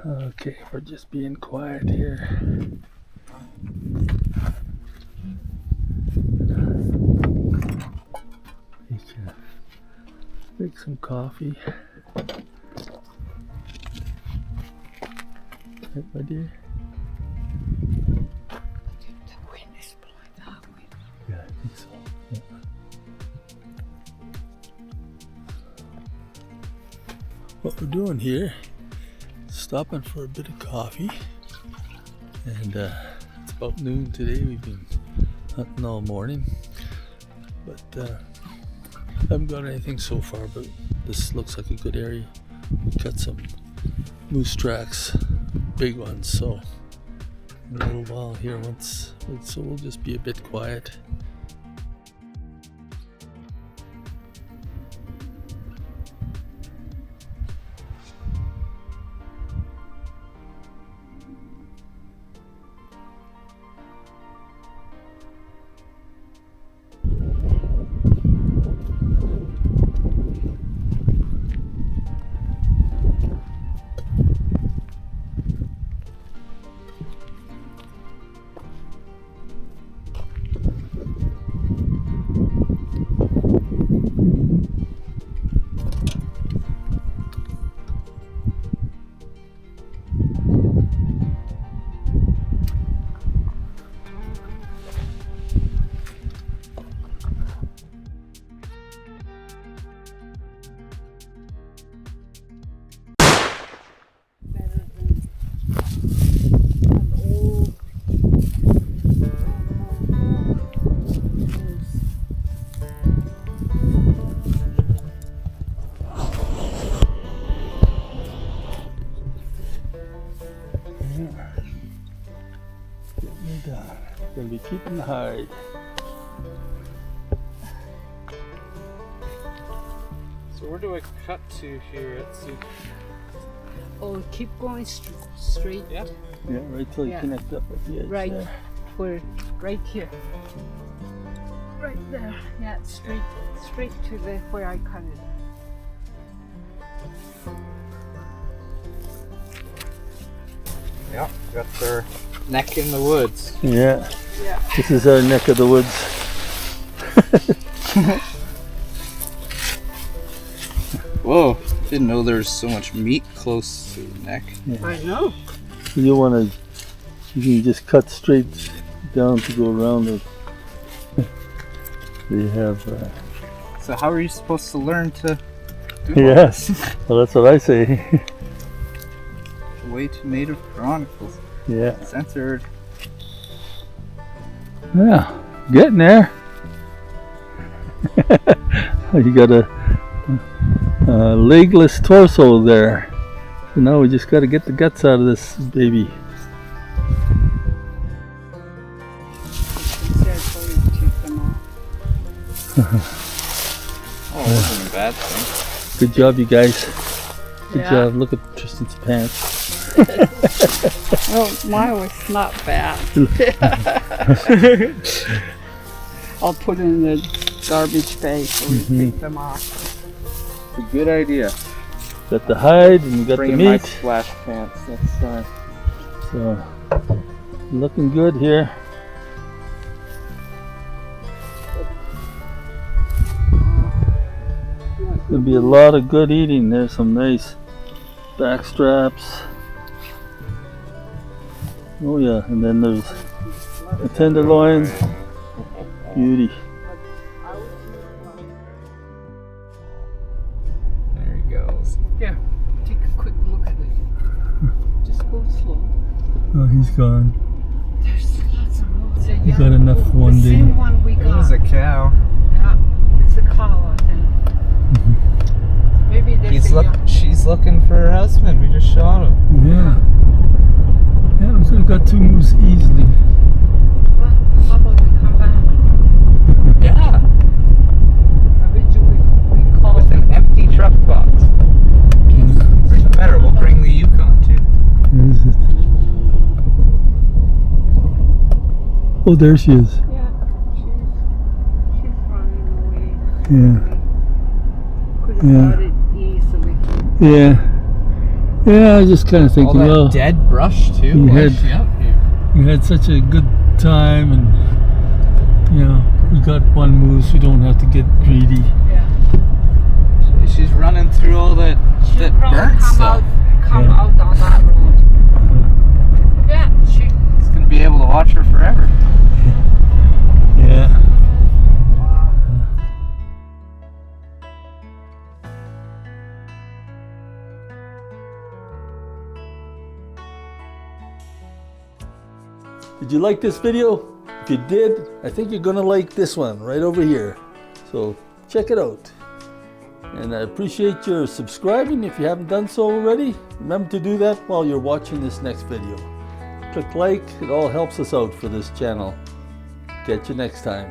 Okay, we're just being quiet here. Make some coffee. Right, my dear? The wind is blowing that way. Yeah, I think so. Yeah. What we're doing here, stopping for a bit of coffee, and it's about noon today. We've been hunting all morning, but I haven't got anything so far, but this looks like a good area. We cut some moose tracks, big ones, so in a little while here, so we'll just be a bit quiet. Gonna be keeping the hide. So where do I cut to here at Sioux? Oh, keep going straight. Yeah. Yeah, right till you connect up at the edge. Right, there. right here. Right there. Yeah, straight to the where I cut it. Yeah, got their neck in the woods. Yeah. Yeah. This is our neck of the woods. Whoa, didn't know there was so much meat close to the neck. Yeah. I know. You want to, you can just cut straight down to go around it. They have. So how are you supposed to learn to do Yes. Well, that's what I say. Way to Native Chronicles. Yeah. Censored. Yeah. Getting there. You got a legless torso there. So now we just got to get the guts out of this baby. Oh, it wasn't a bad thing. Good job, you guys. Good Yeah. job. Look at Tristan's pants. Oh, mine was not bad. I'll put it in the garbage bag so we take them off. It's a good idea. Got the hide and you got Bring the in my meat. splash pants next time. So, looking good here. Gonna be a lot of good eating. There's some nice back straps. Oh yeah, and then there's the tenderloin. Beauty. There he goes. Yeah, take a quick look at it. Just go slow. Oh, he's gone. There's lots of roads there. You got enough for one the day. same one we It got. was a cow. Yeah, it's a cow, I think. Maybe there's She's looking for her husband. We just shot him. Yeah. Yeah, we could have got two moose easily. Well, how about we come back? Yeah. Originally, we called With an empty truck box. Doesn't matter. We'll bring the Yukon too. Where is it? Oh, there she is. Yeah, she's running away. Yeah. Could have got it easily. Yeah. Yeah, I was just kind of All thinking, that well, dead brush too. you Why had- is she up here? we had such a good time, and you know, we got one moose. We don't have to get greedy. Yeah. She's running through all that She'll that probably burnt stuff. come Yeah. out on that road. Yeah, she. It's gonna be able to watch her forever. Yeah. Did you like this video? If you did, I think you're gonna like this one right over here. So check it out. And I appreciate your subscribing if you haven't done so already. Remember to do that while you're watching this next video. Click like, it all helps us out for this channel. Catch you next time.